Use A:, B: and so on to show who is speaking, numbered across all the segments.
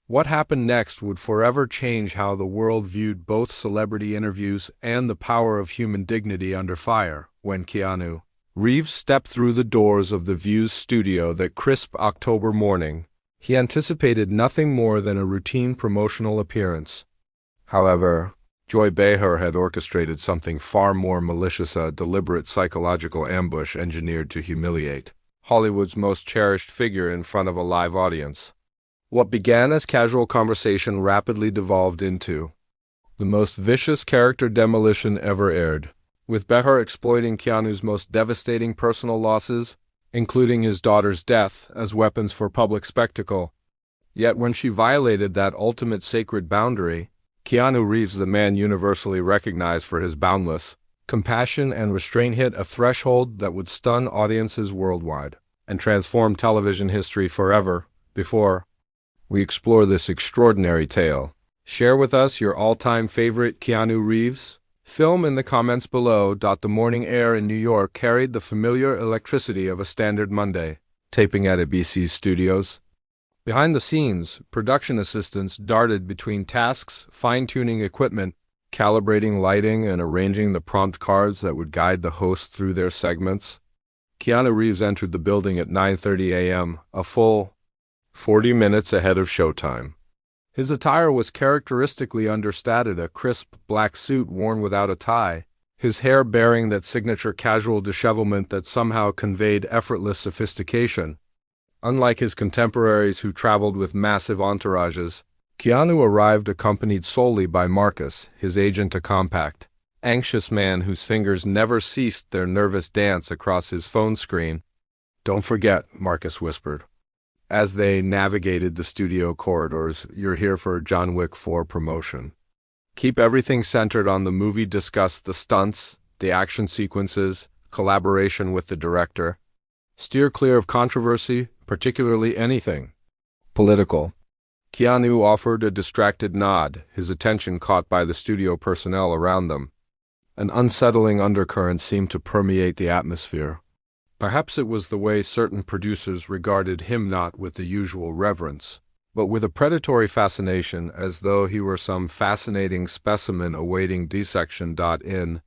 A: What happened next would forever change how the world viewed both celebrity interviews and the power of human dignity under fire. When Keanu Reeves stepped through the doors of the View's studio that crisp October morning, he anticipated nothing more than a routine promotional appearance. However, Joy Behar had orchestrated something far more malicious, a deliberate psychological ambush engineered to humiliate Hollywood's most cherished figure in front of a live audience. What began as casual conversation rapidly devolved into the most vicious character demolition ever aired, with Behar exploiting Keanu's most devastating personal losses, including his daughter's death, as weapons for public spectacle. Yet when she violated that ultimate sacred boundary, Keanu Reeves, the man universally recognized for his boundless compassion and restraint, hit a threshold that would stun audiences worldwide and transform television history forever. Before we explore this extraordinary tale, share with us your all-time favorite Keanu Reeves film in the comments below. The morning air in New York carried the familiar electricity of a standard Monday, taping at ABC's studios. Behind the scenes, production assistants darted between tasks, fine-tuning equipment, calibrating lighting, and arranging the prompt cards that would guide the hosts through their segments. Keanu Reeves entered the building at 9:30 a.m., a full 40 minutes ahead of showtime. His attire was characteristically understated, a crisp black suit worn without a tie, his hair bearing that signature casual dishevelment that somehow conveyed effortless sophistication. Unlike his contemporaries who traveled with massive entourages, Keanu arrived accompanied solely by Marcus, his agent, a compact, anxious man whose fingers never ceased their nervous dance across his phone screen. "Don't forget," Marcus whispered, as they navigated the studio corridors, "you're here for John Wick 4 promotion. Keep everything centered on the movie, discuss the stunts, the action sequences, collaboration with the director. Steer clear of controversy, particularly anything political." Keanu offered a distracted nod, his attention caught by the studio personnel around them. An unsettling undercurrent seemed to permeate the atmosphere. Perhaps it was the way certain producers regarded him, not with the usual reverence, but with a predatory fascination, as though he were some fascinating specimen awaiting dissection. In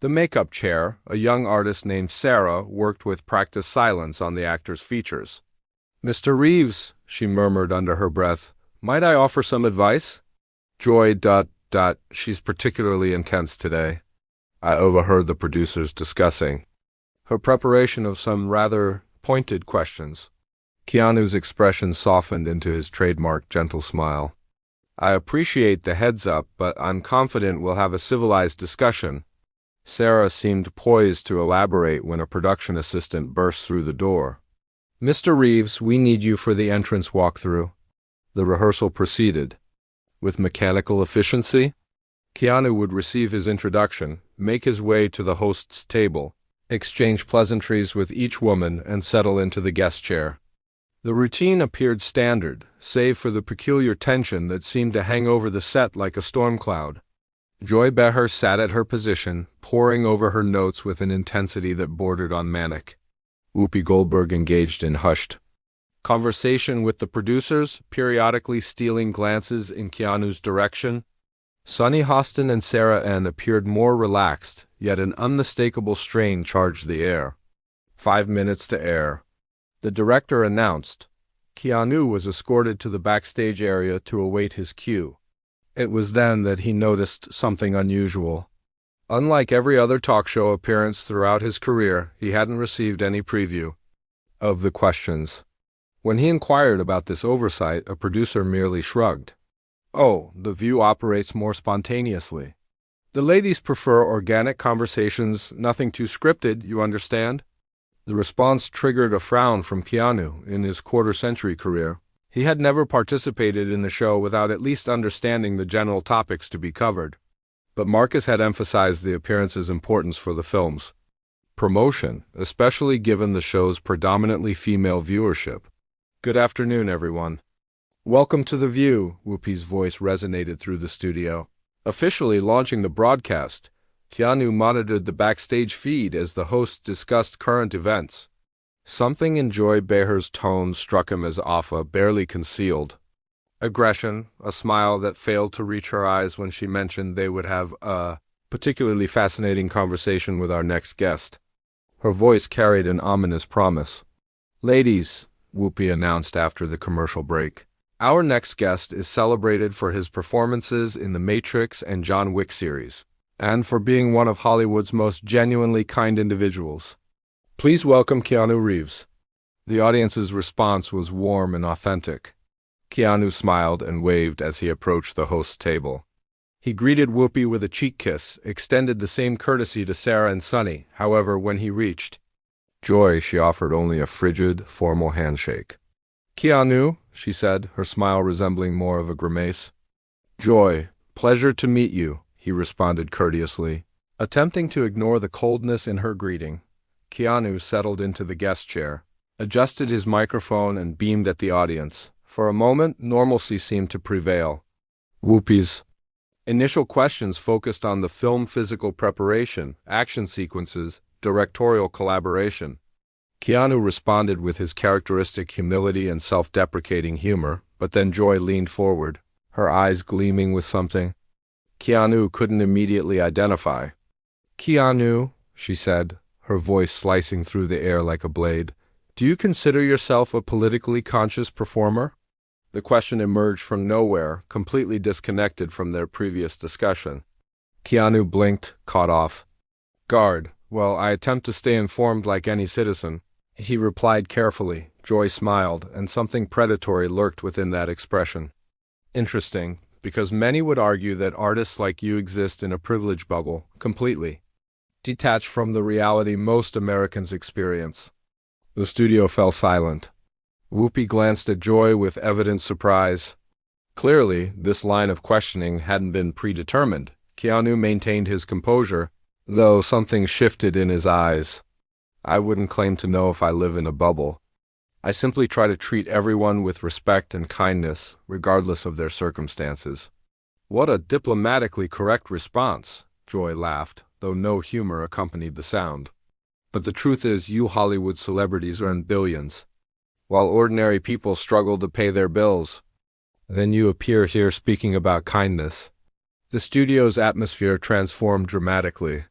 A: the makeup chair, a young artist named Sarah worked with practiced silence on the actor's features. "Mr. Reeves," she murmured under her breath, "might I offer some advice?" "Joy, she's particularly intense today," I overheard the producers discussing her preparation of some rather pointed questions. Keanu's expression softened into his trademark gentle smile. "I appreciate the heads up, but I'm confident we'll have a civilized discussion." Sarah seemed poised to elaborate when a production assistant burst through the door. "Mr. Reeves, we need you for the entrance walkthrough." The rehearsal proceeded. With mechanical efficiency, Keanu would receive his introduction, make his way to the host's table, exchange pleasantries with each woman, and settle into the guest chair. The routine appeared standard, save for the peculiar tension that seemed to hang over the set like a storm cloud. Joy Behar sat at her position, poring over her notes with an intensity that bordered on manic. Whoopi Goldberg engaged in hushed conversation with the producers, periodically stealing glances in Keanu's direction. Sunny Hostin and Sarah N. appeared more relaxed, yet an unmistakable strain charged the air. 5 minutes to air. The director announced. Keanu was escorted to the backstage area to await his cue. It was then that he noticed something unusual. Unlike every other talk show appearance throughout his career, he hadn't received any preview of the questions. When he inquired about this oversight, a producer merely shrugged. "Oh, the View operates more spontaneously. The ladies prefer organic conversations, nothing too scripted, you understand?" The response triggered a frown from Keanu. In his quarter-century career, he had never participated in the show without at least understanding the general topics to be covered. But Marcus had emphasized the appearance's importance for the film's promotion, especially given the show's predominantly female viewership. "Good afternoon, everyone. Welcome to The View," Whoopi's voice resonated through the studio. Officially launching the broadcast, Keanu monitored the backstage feed as the hosts discussed current events. Something in Joy Behar's tone struck him as offa, barely concealed. Aggression, a smile that failed to reach her eyes when she mentioned they would have a particularly fascinating conversation with our next guest. Her voice carried an ominous promise. "Ladies," Whoopi announced after the commercial break, "our next guest is celebrated for his performances in the Matrix and John Wick series, and for being one of Hollywood's most genuinely kind individuals. Please welcome Keanu Reeves." The audience's response was warm and authentic. Keanu smiled and waved as he approached the host's table. He greeted Whoopi with a cheek kiss, extended the same courtesy to Sarah and Sunny. However, when he reached Joy, she offered only a frigid, formal handshake. "Keanu," she said, her smile resembling more of a grimace. "Joy, pleasure to meet you," he responded courteously. Attempting to ignore the coldness in her greeting, Keanu settled into the guest chair, adjusted his microphone, and beamed at the audience. For a moment, normalcy seemed to prevail. Whoopi's initial questions focused on the film physical preparation, action sequences, directorial collaboration. Keanu responded with his characteristic humility and self-deprecating humor, but then Joy leaned forward, her eyes gleaming with something Keanu couldn't immediately identify. "Keanu," she said, her voice slicing through the air like a blade, "do you consider yourself a politically conscious performer?" The question emerged from nowhere, completely disconnected from their previous discussion. Keanu blinked, caught off guard. "Well, I attempt to stay informed like any citizen," he replied carefully. Joy smiled, and something predatory lurked within that expression. "Interesting, because many would argue that artists like you exist in a privilege bubble, completely detached from the reality most Americans experience." The studio fell silent. Whoopi glanced at Joy with evident surprise. Clearly, this line of questioning hadn't been predetermined. Keanu maintained his composure, though something shifted in his eyes. "I wouldn't claim to know if I live in a bubble. I simply try to treat everyone with respect and kindness, regardless of their circumstances." "What a diplomatically correct response," Joy laughed, though no humor accompanied the sound. "But the truth is, you Hollywood celebrities earn billions, while ordinary people struggle to pay their bills. Then you appear here speaking about kindness." The studio's atmosphere transformed dramatically.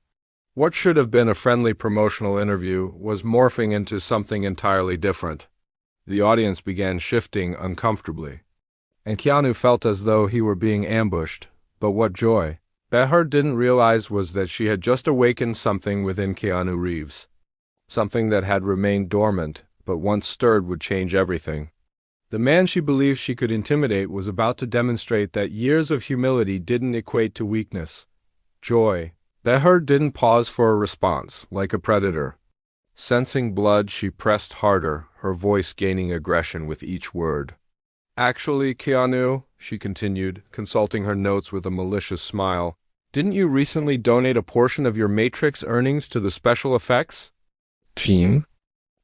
A: What should have been a friendly promotional interview was morphing into something entirely different. The audience began shifting uncomfortably, and Keanu felt as though he were being ambushed. But what Joy Behar didn't realize was that she had just awakened something within Keanu Reeves. Something that had remained dormant, but once stirred would change everything. The man she believed she could intimidate was about to demonstrate that years of humility didn't equate to weakness. Joy Behar didn't pause for a response, like a predator. Sensing blood, she pressed harder, her voice gaining aggression with each word. "Actually, Keanu," she continued, consulting her notes with a malicious smile, "didn't you recently donate a portion of your Matrix earnings to the special effects team?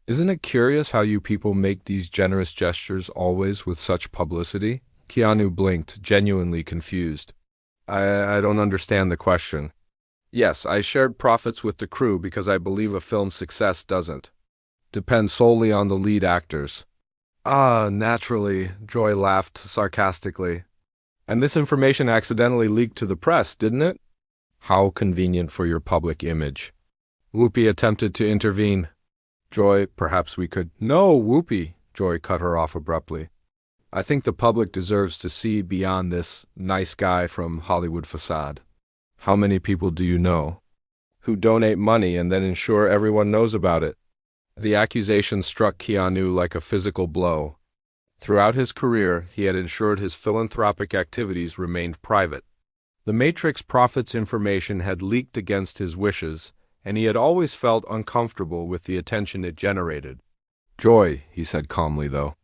A: Isn't it curious how you people make these generous gestures always with such publicity?" Keanu blinked, genuinely confused. I don't understand the question." "Yes, I shared profits with the crew because I believe a film's success doesn't depend solely on the lead actors." "Ah, naturally," Joy laughed sarcastically. "And this information accidentally leaked to the press, didn't it?" "How convenient for your public image." Whoopi attempted to intervene. "Joy, perhaps we could—" "No, Whoopi," Joy cut her off abruptly. "I think the public deserves to see beyond this nice guy from Hollywood facade. How many people do you know who donate money and then ensure everyone knows about it?" The accusation struck Keanu like a physical blow. Throughout his career, he had ensured his philanthropic activities remained private. The Matrix profits information had leaked against his wishes, and he had always felt uncomfortable with the attention it generated. "Joy," he said calmly, though.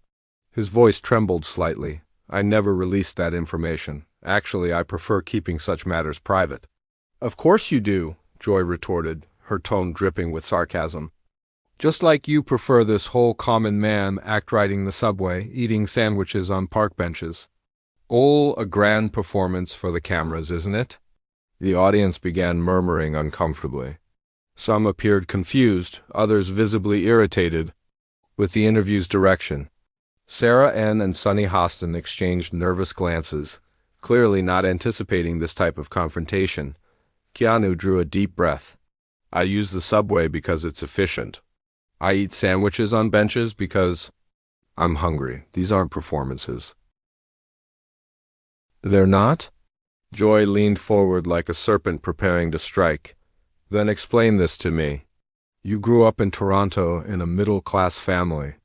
A: His voice trembled slightly. "I never released that information. Actually, I prefer keeping such matters private." "Of course you do," Joy retorted, her tone dripping with sarcasm. "Just like you prefer this whole common man act riding the subway, eating sandwiches on park benches. All a grand performance for the cameras, isn't it?" The audience began murmuring uncomfortably. Some appeared confused, others visibly irritated with the interview's direction. Sarah Ann and Sonny Hostin exchanged nervous glances, clearly not anticipating this type of confrontation. Keanu drew a deep breath. I use the subway because it's efficient. I eat sandwiches on benches because I'm hungry. These aren't performances. They're not? Joy leaned forward like a serpent preparing to strike. Then explain this to me. You grew up in Toronto in a middle-class family.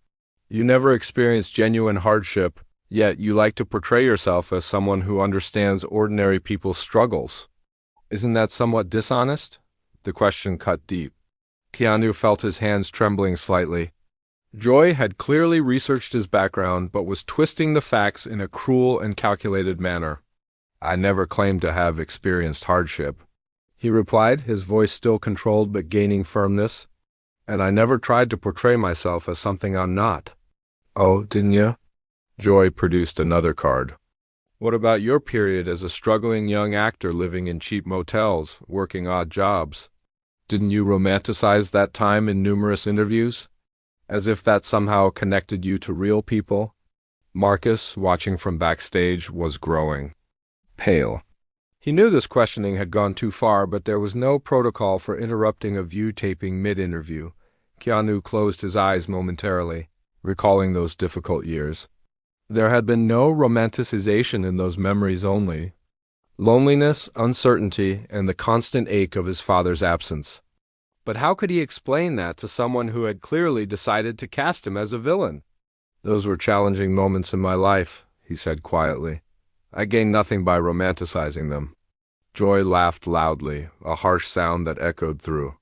A: You never experienced genuine hardship, yet you like to portray yourself as someone who understands ordinary people's struggles. Isn't that somewhat dishonest? The question cut deep. Keanu felt his hands trembling slightly. Joy had clearly researched his background but was twisting the facts in a cruel and calculated manner. I never claimed to have experienced hardship, he replied, his voice still controlled but gaining firmness. And I never tried to portray myself as something I'm not. Oh, didn't you? Joy produced another card. What about your period as a struggling young actor living in cheap motels, working odd jobs? Didn't you romanticize that time in numerous interviews? As if that somehow connected you to real people? Marcus, watching from backstage, was growing pale. He knew this questioning had gone too far, but there was no protocol for interrupting a view taping mid-interview. Keanu closed his eyes momentarily, recalling those difficult years. There had been no romanticization in those memories only. Loneliness, uncertainty, and the constant ache of his father's absence. But how could he explain that to someone who had clearly decided to cast him as a villain? Those were challenging moments in my life, he said quietly. I gained nothing by romanticizing them. Joy laughed loudly, a harsh sound that echoed through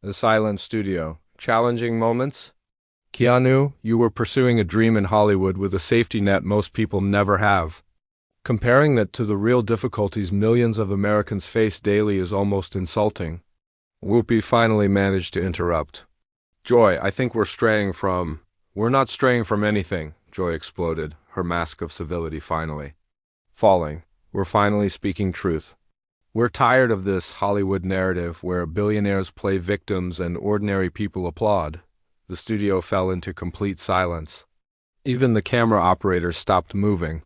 A: the silent studio. Challenging moments? Keanu, you were pursuing a dream in Hollywood with a safety net most people never have. Comparing that to the real difficulties millions of Americans face daily is almost insulting. Whoopi finally managed to interrupt. Joy, I think we're not straying from anything, Joy exploded, her mask of civility finally falling. We're finally speaking truth. We're tired of this Hollywood narrative where billionaires play victims and ordinary people applaud. The studio fell into complete silence. Even the camera operators stopped moving.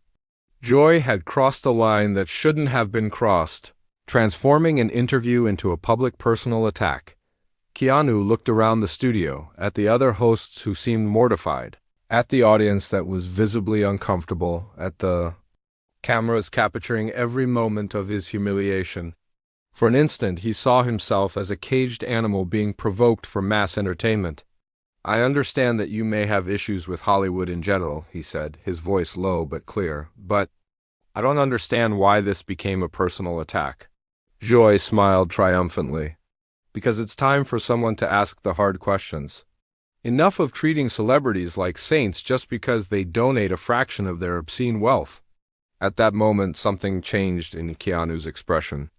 A: Joy had crossed a line that shouldn't have been crossed, transforming an interview into a public personal attack. Keanu looked around the studio, at the other hosts who seemed mortified, at the audience that was visibly uncomfortable, at the cameras capturing every moment of his humiliation. For an instant, he saw himself as a caged animal being provoked for mass entertainment. I understand that you may have issues with Hollywood in general, he said, his voice low but clear, but I don't understand why this became a personal attack. Joy smiled triumphantly. Because it's time for someone to ask the hard questions. Enough of treating celebrities like saints just because they donate a fraction of their obscene wealth. At that moment, something changed in Keanu's expression.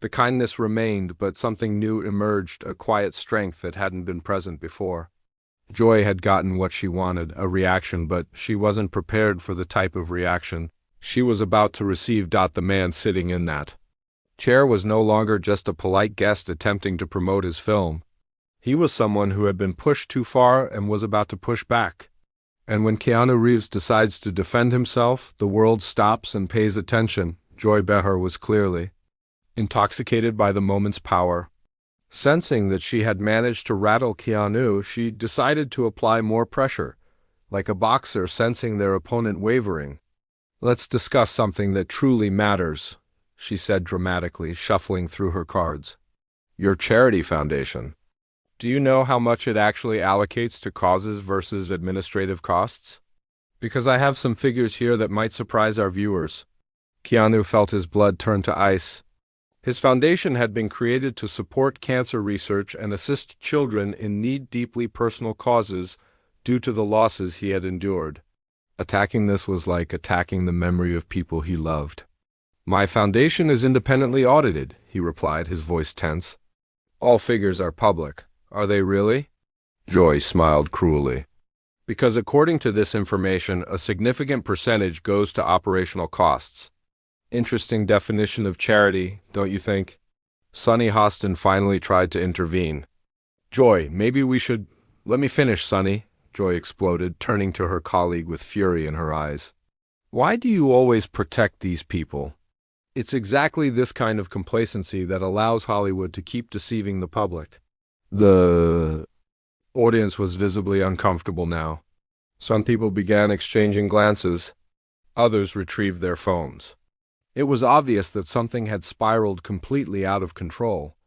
A: The kindness remained, but something new emerged, a quiet strength that hadn't been present before. Joy had gotten what she wanted, a reaction, but she wasn't prepared for the type of reaction she was about to receive. The man sitting in that chair was no longer just a polite guest attempting to promote his film. He was someone who had been pushed too far and was about to push back. And when Keanu Reeves decides to defend himself, the world stops and pays attention. Joy Behar was clearly intoxicated by the moment's power. Sensing that she had managed to rattle Keanu, she decided to apply more pressure, like a boxer sensing their opponent wavering. Let's discuss something that truly matters, she said dramatically, shuffling through her cards. Your charity foundation. Do you know how much it actually allocates to causes versus administrative costs? Because I have some figures here that might surprise our viewers. Keanu felt his blood turn to ice. His foundation had been created to support cancer research and assist children in need, deeply personal causes due to the losses he had endured. Attacking this was like attacking the memory of people he loved. My foundation is independently audited, he replied, his voice tense. All figures are public. Are they really? Joy smiled cruelly. Because according to this information, a significant percentage goes to operational costs. Interesting definition of charity, don't you think? Sonny Hostin finally tried to intervene. Joy, maybe we should... Let me finish, Sonny, Joy exploded, turning to her colleague with fury in her eyes. Why do you always protect these people? It's exactly this kind of complacency that allows Hollywood to keep deceiving the public. The audience was visibly uncomfortable now. Some people began exchanging glances. Others retrieved their phones. It was obvious that something had spiraled completely out of control.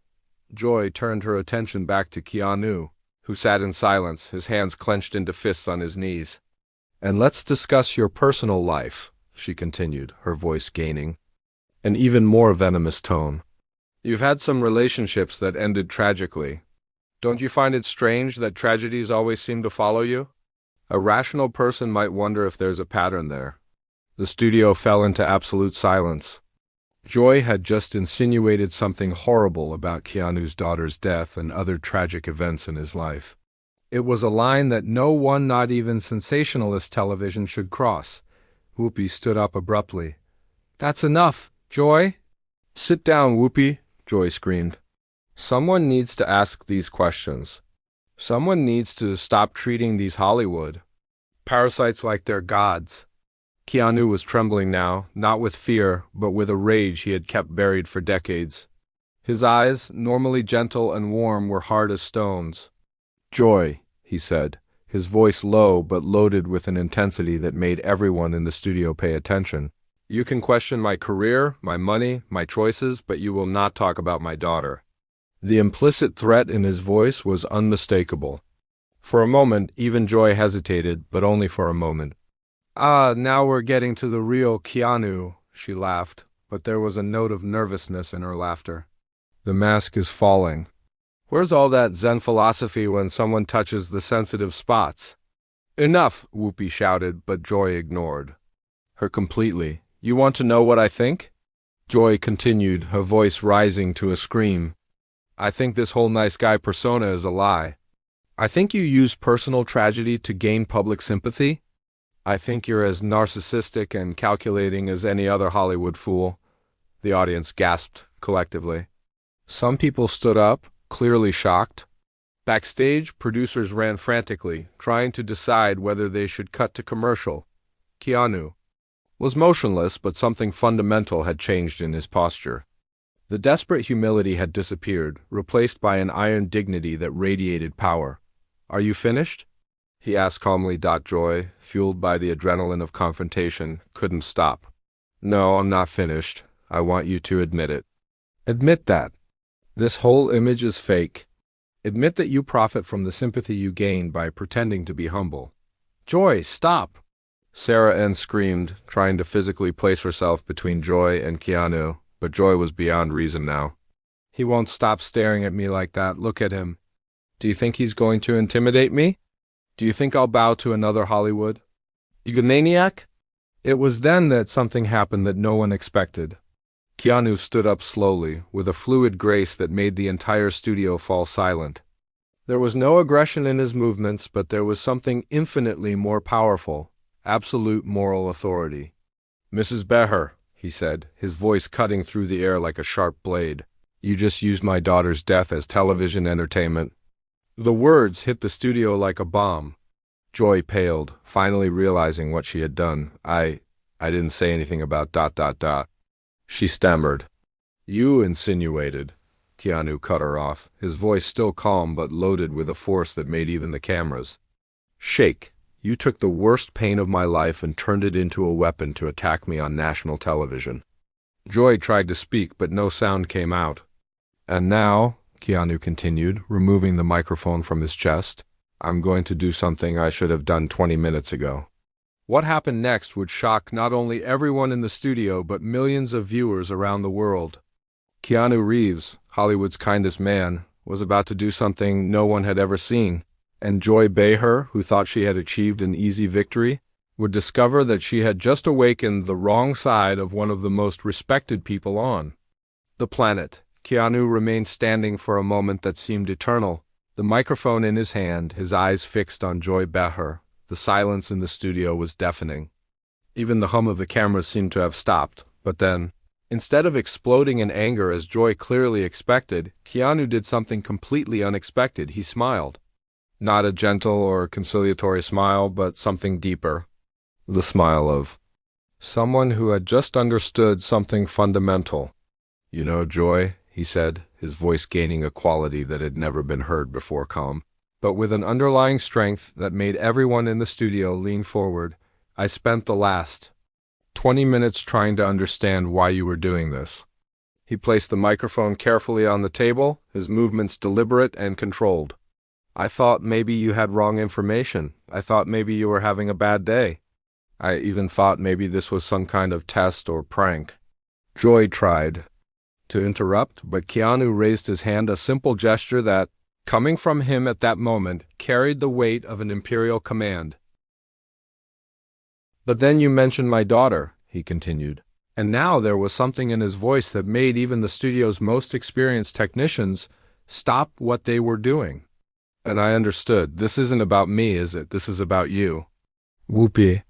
A: Joy turned her attention back to Keanu, who sat in silence, his hands clenched into fists on his knees. "And let's discuss your personal life," she continued, her voice gaining an even more venomous tone. "You've had some relationships that ended tragically. Don't you find it strange that tragedies always seem to follow you? A rational person might wonder if there's a pattern there." The studio fell into absolute silence. Joy had just insinuated something horrible about Keanu's daughter's death and other tragic events in his life. It was a line that no one, not even sensationalist television, should cross. Whoopi stood up abruptly. "That's enough, Joy." "Sit down, Whoopi," Joy screamed. "Someone needs to ask these questions. Someone needs to stop treating these Hollywood parasites like they're gods." Keanu was trembling now, not with fear, but with a rage he had kept buried for decades. His eyes, normally gentle and warm, were hard as stones. "Joy," he said, his voice low but loaded with an intensity that made everyone in the studio pay attention. "You can question my career, my money, my choices, but you will not talk about my daughter." The implicit threat in his voice was unmistakable. For a moment, even Joy hesitated, but only for a moment. Now we're getting to the real Keanu," she laughed, but there was a note of nervousness in her laughter. "The mask is falling. Where's all that Zen philosophy when someone touches the sensitive spots?" "Enough," Whoopi shouted, but Joy ignored her completely. "You want to know what I think?" Joy continued, her voice rising to a scream. "I think this whole nice guy persona is a lie. I think you use personal tragedy to gain public sympathy. I think you're as narcissistic and calculating as any other Hollywood fool." The audience gasped collectively. Some people stood up, clearly shocked. Backstage, producers ran frantically, trying to decide whether they should cut to commercial. Keanu was motionless, but something fundamental had changed in his posture. The desperate humility had disappeared, replaced by an iron dignity that radiated power. "Are you finished?" he asked calmly. Joy, fueled by the adrenaline of confrontation, couldn't stop. "No, I'm not finished. I want you to admit it. Admit that this whole image is fake. Admit that you profit from the sympathy you gain by pretending to be humble." "Joy, stop!" Sarah Ann screamed, trying to physically place herself between Joy and Keanu, but Joy was beyond reason now. "He won't stop staring at me like that. Look at him. Do you think he's going to intimidate me? Do you think I'll bow to another Hollywood egomaniac?" It was then that something happened that no one expected. Keanu stood up slowly, with a fluid grace that made the entire studio fall silent. There was no aggression in his movements, but there was something infinitely more powerful, absolute moral authority. "Mrs. Behar," he said, his voice cutting through the air like a sharp blade, "you just used my daughter's death as television entertainment." The words hit the studio like a bomb. Joy paled, finally realizing what she had done. I didn't say anything about ... She stammered. "You insinuated." Keanu cut her off, his voice still calm but loaded with a force that made even the cameras shake. "You took the worst pain of my life and turned it into a weapon to attack me on national television." Joy tried to speak, but no sound came out. "And now," Keanu continued, removing the microphone from his chest, "I'm going to do something I should have done 20 minutes ago." What happened next would shock not only everyone in the studio but millions of viewers around the world. Keanu Reeves, Hollywood's kindest man, was about to do something no one had ever seen, and Joy Behar, who thought she had achieved an easy victory, would discover that she had just awakened the wrong side of one of the most respected people on the planet. Keanu remained standing for a moment that seemed eternal, the microphone in his hand, his eyes fixed on Joy Behar. The silence in the studio was deafening. Even the hum of the cameras seemed to have stopped. But then, instead of exploding in anger as Joy clearly expected, Keanu did something completely unexpected. He smiled. Not a gentle or conciliatory smile, but something deeper. The smile of someone who had just understood something fundamental. "You know, Joy," he said, his voice gaining a quality that had never been heard before, calm, but with an underlying strength that made everyone in the studio lean forward. "I spent the last 20 minutes trying to understand why you were doing this." He placed the microphone carefully on the table, his movements deliberate and controlled. "I thought maybe you had wrong information. I thought maybe you were having a bad day. I even thought maybe this was some kind of test or prank." Joy tried to interrupt, but Keanu raised his hand, a simple gesture that, coming from him at that moment, carried the weight of an imperial command. "But then you mentioned my daughter," he continued. And now there was something in his voice that made even the studio's most experienced technicians stop what they were doing. And I understood. This isn't about me, is it? This is about you. Whoopee.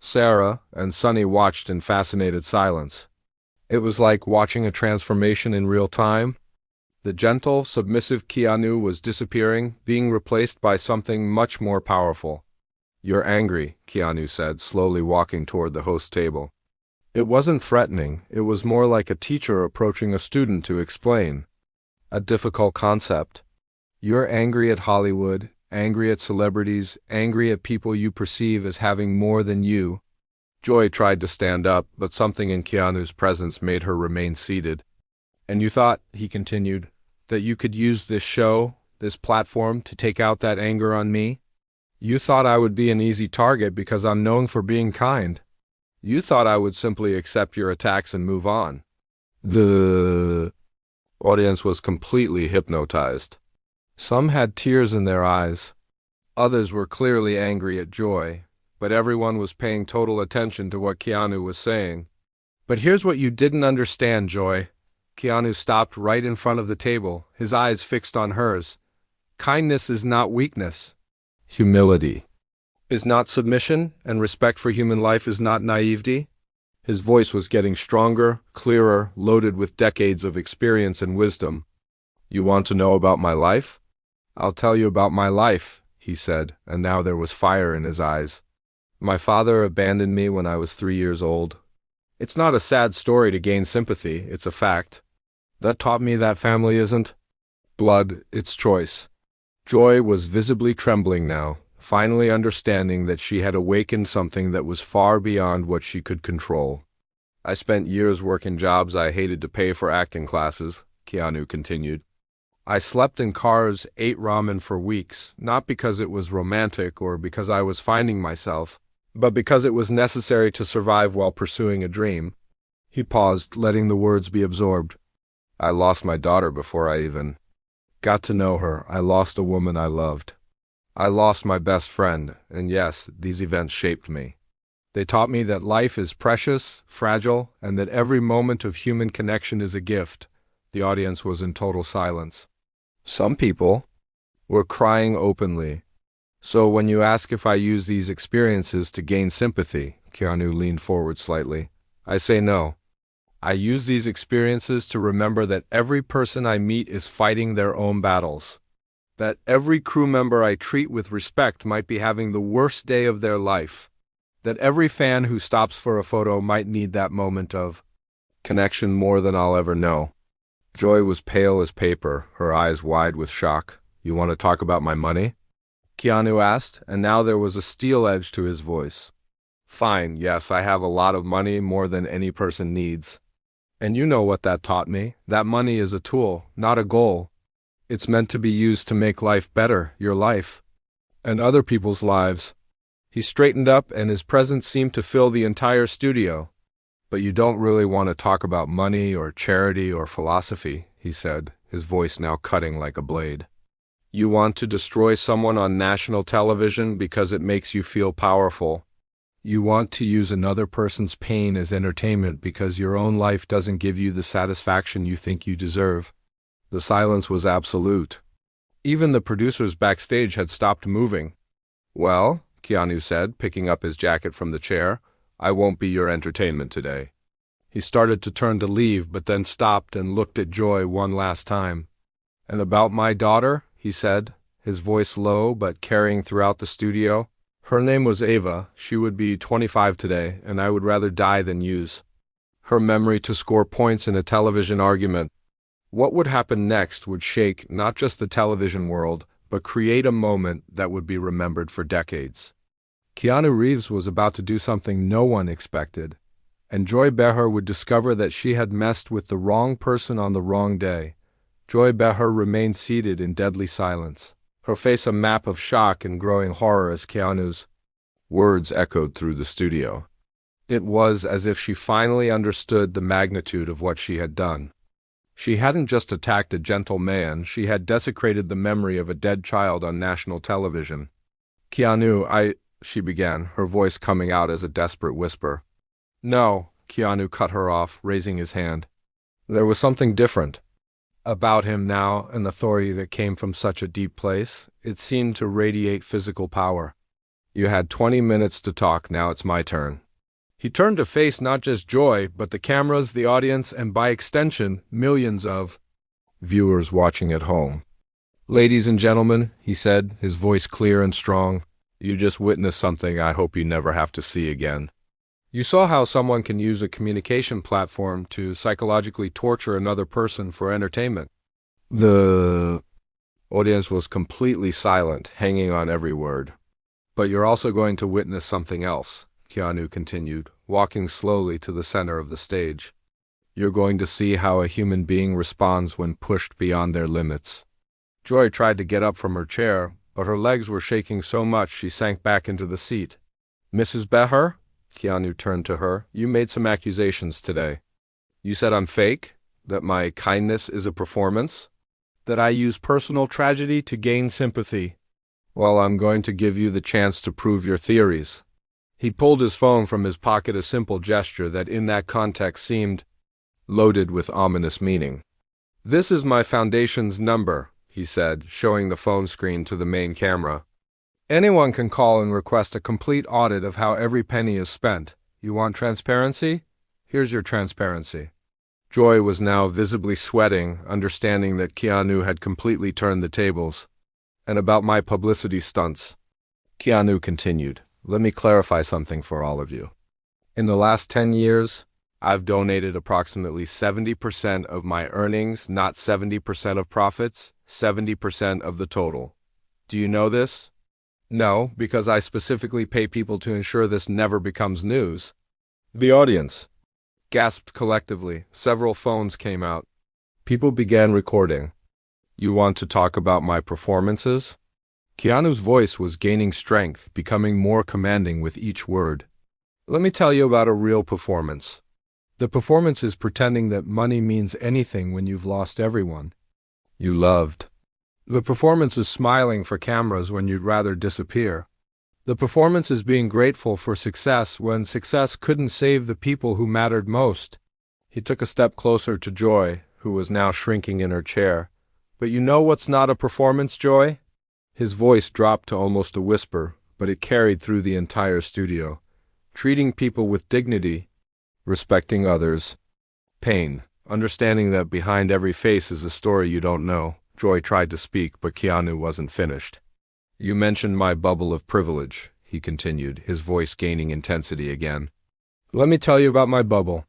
A: Sarah and Sunny watched in fascinated silence. It was like watching a transformation in real time. The gentle, submissive Keanu was disappearing, being replaced by something much more powerful. "You're angry," Keanu said, slowly walking toward the host table. It wasn't threatening. It was more like a teacher approaching a student to explain a difficult concept. "You're angry at Hollywood, angry at celebrities, angry at people you perceive as having more than you." Joy tried to stand up, but something in Keanu's presence made her remain seated. "And you thought," he continued, "that you could use this show, this platform, to take out that anger on me? You thought I would be an easy target because I'm known for being kind. You thought I would simply accept your attacks and move on." The audience was completely hypnotized. Some had tears in their eyes. Others were clearly angry at Joy, but everyone was paying total attention to what Keanu was saying. "But here's what you didn't understand, Joy." Keanu stopped right in front of the table, his eyes fixed on hers. "Kindness is not weakness. Humility is not submission, and respect for human life is not naivety." His voice was getting stronger, clearer, loaded with decades of experience and wisdom. "You want to know about my life? I'll tell you about my life," he said, and now there was fire in his eyes. "My father abandoned me when I was 3 years old. It's not a sad story to gain sympathy, it's a fact. That taught me that family isn't blood, it's choice." Joy was visibly trembling now, finally understanding that she had awakened something that was far beyond what she could control. "I spent years working jobs I hated to pay for acting classes," Keanu continued. "I slept in cars, ate ramen for weeks, not because it was romantic or because I was finding myself, but because it was necessary to survive while pursuing a dream." He paused, letting the words be absorbed. "I lost my daughter before I even got to know her. I lost a woman I loved. I lost my best friend, and yes, these events shaped me. They taught me that life is precious, fragile, and that every moment of human connection is a gift." The audience was in total silence. Some people were crying openly. "So when you ask if I use these experiences to gain sympathy," Keanu leaned forward slightly, "I say no. I use these experiences to remember that every person I meet is fighting their own battles. That every crew member I treat with respect might be having the worst day of their life. That every fan who stops for a photo might need that moment of connection more than I'll ever know." Joy was pale as paper, her eyes wide with shock. "You want to talk about my money?" Keanu asked, and now there was a steel edge to his voice. "Fine, yes, I have a lot of money, more than any person needs. And you know what that taught me. That money is a tool, not a goal. It's meant to be used to make life better, your life, and other people's lives." He straightened up, and his presence seemed to fill the entire studio. "But you don't really want to talk about money or charity or philosophy," he said, his voice now cutting like a blade. "You want to destroy someone on national television because it makes you feel powerful. You want to use another person's pain as entertainment because your own life doesn't give you the satisfaction you think you deserve." The silence was absolute. Even the producers backstage had stopped moving. "Well," Keanu said, picking up his jacket from the chair, "I won't be your entertainment today." He started to turn to leave, but then stopped and looked at Joy one last time. "And about my daughter," he said, his voice low but carrying throughout the studio. Her name was Ava. She would be 25 today, and I would rather die than use her memory to score points in a television argument. What would happen next would shake not just the television world, but create a moment that would be remembered for decades. Keanu Reeves was about to do something no one expected, and Joy Behar would discover that she had messed with the wrong person on the wrong day. Joy Behar remained seated in deadly silence, her face a map of shock and growing horror as Keanu's words echoed through the studio. It was as if she finally understood the magnitude of what she had done. She hadn't just attacked a gentle man, she had desecrated the memory of a dead child on national television. Keanu, she began, her voice coming out as a desperate whisper. No, Keanu cut her off, raising his hand. There was something different about him now, an authority that came from such a deep place. It seemed to radiate physical power. You had 20 minutes to talk, now it's my turn. He turned to face not just Joy, but the cameras, the audience, and by extension, millions of viewers watching at home. Ladies and gentlemen, he said, his voice clear and strong, you just witnessed something I hope you never have to see again. You saw how someone can use a communication platform to psychologically torture another person for entertainment. The audience was completely silent, hanging on every word. But you're also going to witness something else, Keanu continued, walking slowly to the center of the stage. You're going to see how a human being responds when pushed beyond their limits. Joy tried to get up from her chair, but her legs were shaking so much she sank back into the seat. Mrs. Behar? Keanu turned to her. You made some accusations today. You said I'm fake? That my kindness is a performance? That I use personal tragedy to gain sympathy? Well, I'm going to give you the chance to prove your theories. He pulled his phone from his pocket, a simple gesture that in that context seemed loaded with ominous meaning. This is my foundation's number, he said, showing the phone screen to the main camera. Anyone can call and request a complete audit of how every penny is spent. You want transparency? Here's your transparency. Joy was now visibly sweating, understanding that Keanu had completely turned the tables. And about my publicity stunts. Keanu continued. Let me clarify something for all of you. In the last 10 years, I've donated approximately 70% of my earnings, not 70% of profits, 70% of the total. Do you know this? No, because I specifically pay people to ensure this never becomes news. The audience gasped collectively. Several phones came out. People began recording. You want to talk about my performances? Keanu's voice was gaining strength, becoming more commanding with each word. Let me tell you about a real performance. The performance is pretending that money means anything when you've lost everyone you loved. The performance is smiling for cameras when you'd rather disappear. The performance is being grateful for success when success couldn't save the people who mattered most. He took a step closer to Joy, who was now shrinking in her chair. But you know what's not a performance, Joy? His voice dropped to almost a whisper, but it carried through the entire studio. Treating people with dignity, respecting others, pain, understanding that behind every face is a story you don't know. Joy tried to speak, but Keanu wasn't finished. You mentioned my bubble of privilege, he continued, his voice gaining intensity again. Let me tell you about my bubble.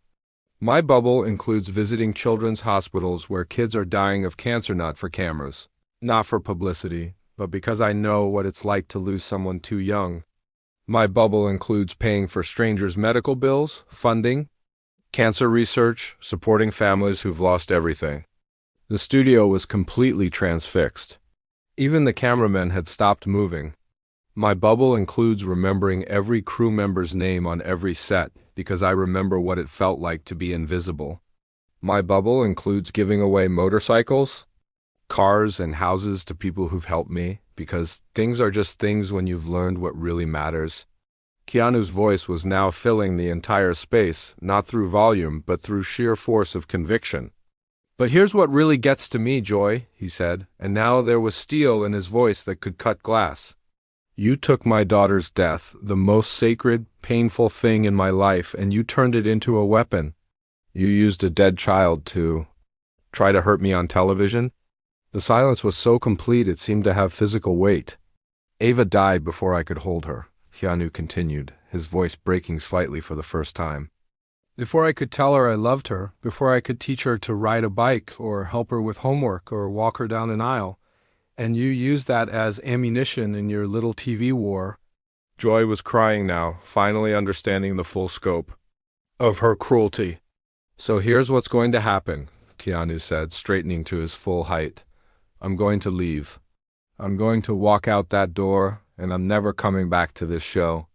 A: My bubble includes visiting children's hospitals where kids are dying of cancer, not for cameras, not for publicity, but because I know what it's like to lose someone too young. My bubble includes paying for strangers' medical bills, funding, cancer research, supporting families who've lost everything. The studio was completely transfixed. Even the cameramen had stopped moving. My bubble includes remembering every crew member's name on every set, because I remember what it felt like to be invisible. My bubble includes giving away motorcycles, cars, and houses to people who've helped me, because things are just things when you've learned what really matters. Keanu's voice was now filling the entire space, not through volume, but through sheer force of conviction. But here's what really gets to me, Joy, he said, and now there was steel in his voice that could cut glass. You took my daughter's death, the most sacred, painful thing in my life, and you turned it into a weapon. You used a dead child to try to hurt me on television? The silence was so complete it seemed to have physical weight. Ava died before I could hold her, Keanu continued, his voice breaking slightly for the first time. Before I could tell her I loved her, before I could teach her to ride a bike or help her with homework or walk her down an aisle, and you used that as ammunition in your little TV war. Joy was crying now, finally understanding the full scope of her cruelty. So here's what's going to happen, Keanu said, straightening to his full height. I'm going to leave. I'm going to walk out that door, and I'm never coming back to this show.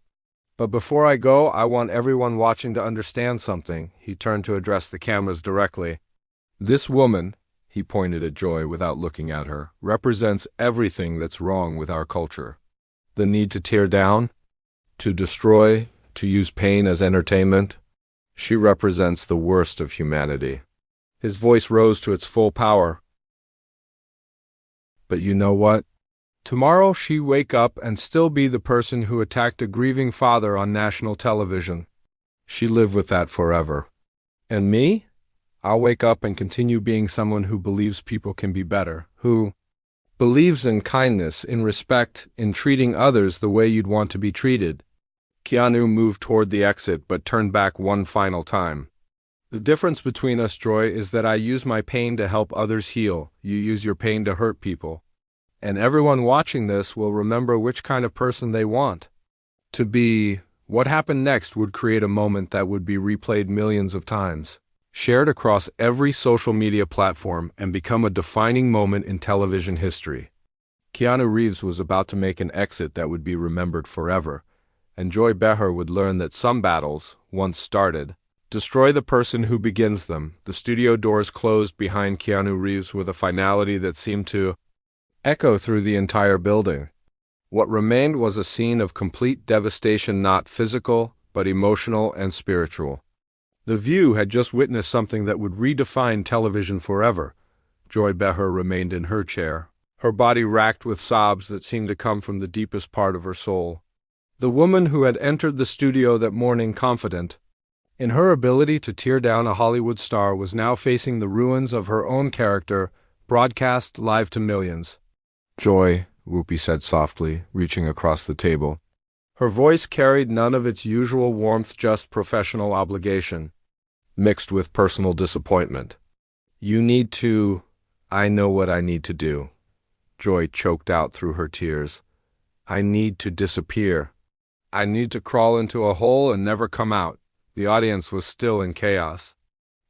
A: But before I go, I want everyone watching to understand something. He turned to address the cameras directly. This woman, he pointed at Joy without looking at her, represents everything that's wrong with our culture. The need to tear down, to destroy, to use pain as entertainment. She represents the worst of humanity. His voice rose to its full power. But you know what? Tomorrow she wake up and still be the person who attacked a grieving father on national television. She live with that forever. And me? I'll wake up and continue being someone who believes people can be better, who believes in kindness, in respect, in treating others the way you'd want to be treated. Keanu moved toward the exit but turned back one final time. The difference between us, Joy, is that I use my pain to help others heal. You use your pain to hurt people. And everyone watching this will remember which kind of person they want to be. What happened next would create a moment that would be replayed millions of times, shared across every social media platform, and become a defining moment in television history. Keanu Reeves was about to make an exit that would be remembered forever, and Joy Behar would learn that some battles, once started, destroy the person who begins them. The studio doors closed behind Keanu Reeves with a finality that seemed to echo through the entire building. What remained was a scene of complete devastation, not physical, but emotional and spiritual. The View had just witnessed something that would redefine television forever. Joy Behar remained in her chair, her body racked with sobs that seemed to come from the deepest part of her soul. The woman who had entered the studio that morning confident in her ability to tear down a Hollywood star was now facing the ruins of her own character, broadcast live to millions. Joy, Whoopi said softly, reaching across the table. Her voice carried none of its usual warmth, just professional obligation, mixed with personal disappointment. You need to... I know what I need to do. Joy choked out through her tears. I need to disappear. I need to crawl into a hole and never come out. The audience was still in chaos.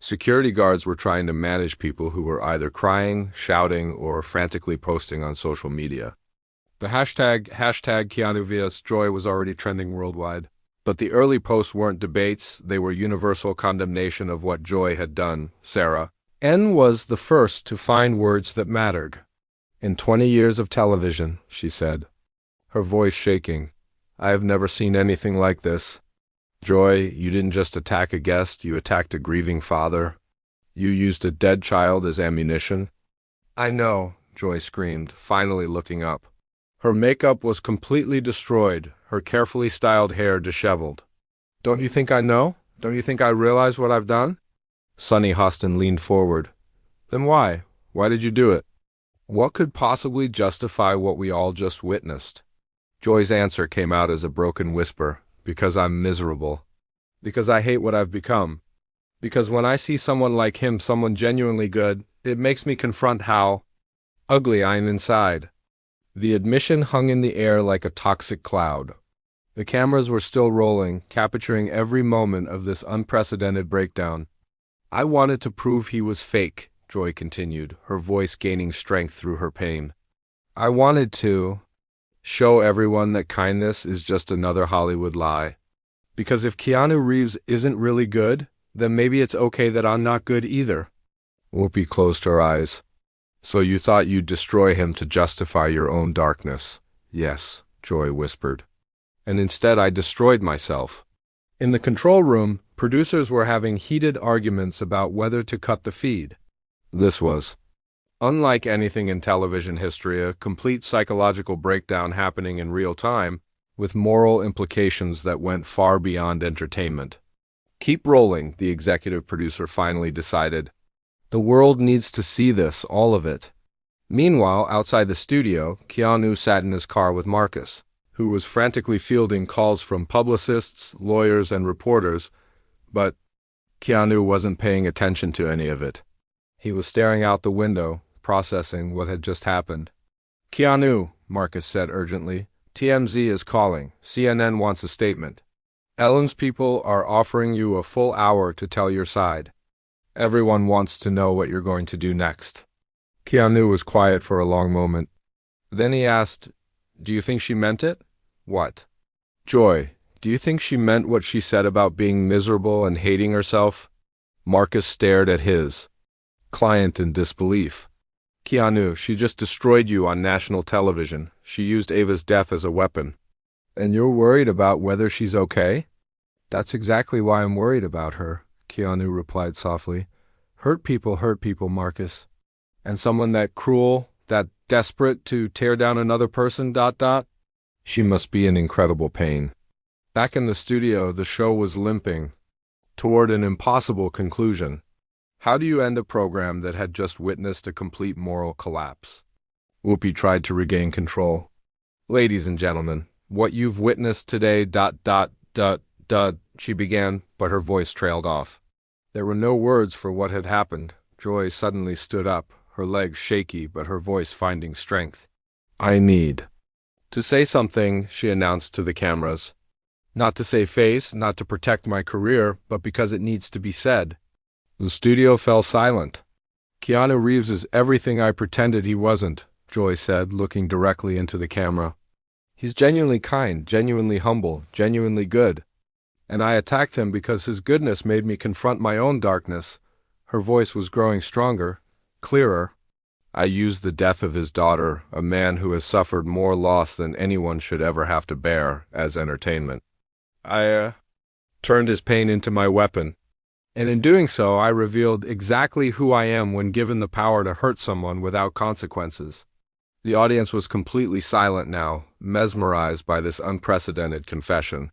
A: Security guards were trying to manage people who were either crying, shouting, or frantically posting on social media. The hashtag Keanu vs. Joy was already trending worldwide. But the early posts weren't debates, they were universal condemnation of what Joy had done. Sarah N. was the first to find words that mattered. In 20 years of television, she said, her voice shaking, I have never seen anything like this. Joy, you didn't just attack a guest, you attacked a grieving father. You used a dead child as ammunition. I know, Joy screamed, finally looking up. Her makeup was completely destroyed, her carefully styled hair disheveled. Don't you think I know? Don't you think I realize what I've done? Sonny Hostin leaned forward. Then why? Why did you do it? What could possibly justify what we all just witnessed? Joy's answer came out as a broken whisper. Because I'm miserable. Because I hate what I've become. Because when I see someone like him, someone genuinely good, it makes me confront how ugly I am inside. The admission hung in the air like a toxic cloud. The cameras were still rolling, capturing every moment of this unprecedented breakdown. I wanted to prove he was fake, Joy continued, her voice gaining strength through her pain. I wanted to show everyone that kindness is just another Hollywood lie. Because if Keanu Reeves isn't really good, then maybe it's okay that I'm not good either. Whoopi closed her eyes. So you thought you'd destroy him to justify your own darkness? Yes, Joy whispered. And instead I destroyed myself. In the control room, producers were having heated arguments about whether to cut the feed. This was, unlike anything in television history, a complete psychological breakdown happening in real time, with moral implications that went far beyond entertainment. Keep rolling, the executive producer finally decided. The world needs to see this, all of it. Meanwhile, outside the studio, Keanu sat in his car with Marcus, who was frantically fielding calls from publicists, lawyers, and reporters, but Keanu wasn't paying attention to any of it. He was staring out the window, processing what had just happened. "Keanu," Marcus said urgently, "TMZ is calling. CNN wants a statement. Ellen's people are offering you a full hour to tell your side. Everyone wants to know what you're going to do next." Keanu was quiet for a long moment. Then he asked, "Do you think she meant it?" "What?" "Joy, do you think she meant what she said about being miserable and hating herself?" Marcus stared at his client in disbelief. "Keanu, she just destroyed you on national television. She used Ava's death as a weapon. And you're worried about whether she's okay?" "That's exactly why I'm worried about her," Keanu replied softly. Hurt people, Marcus. And someone that cruel, that desperate to tear down another person, ... She must be in incredible pain. Back in the studio, the show was limping toward an impossible conclusion. How do you end a program that had just witnessed a complete moral collapse? Whoopi tried to regain control. "Ladies and gentlemen, what you've witnessed today, ... she began, but her voice trailed off. There were no words for what had happened. Joy suddenly stood up, her legs shaky but her voice finding strength. "I need to say something," she announced to the cameras. "Not to save face, not to protect my career, but because it needs to be said." The studio fell silent. "Keanu Reeves is everything I pretended he wasn't," Joy said, looking directly into the camera. "He's genuinely kind, genuinely humble, genuinely good. And I attacked him because his goodness made me confront my own darkness." Her voice was growing stronger, clearer. "I used the death of his daughter, a man who has suffered more loss than anyone should ever have to bear, as entertainment. I turned his pain into my weapon. And in doing so, I revealed exactly who I am when given the power to hurt someone without consequences." The audience was completely silent now, mesmerized by this unprecedented confession.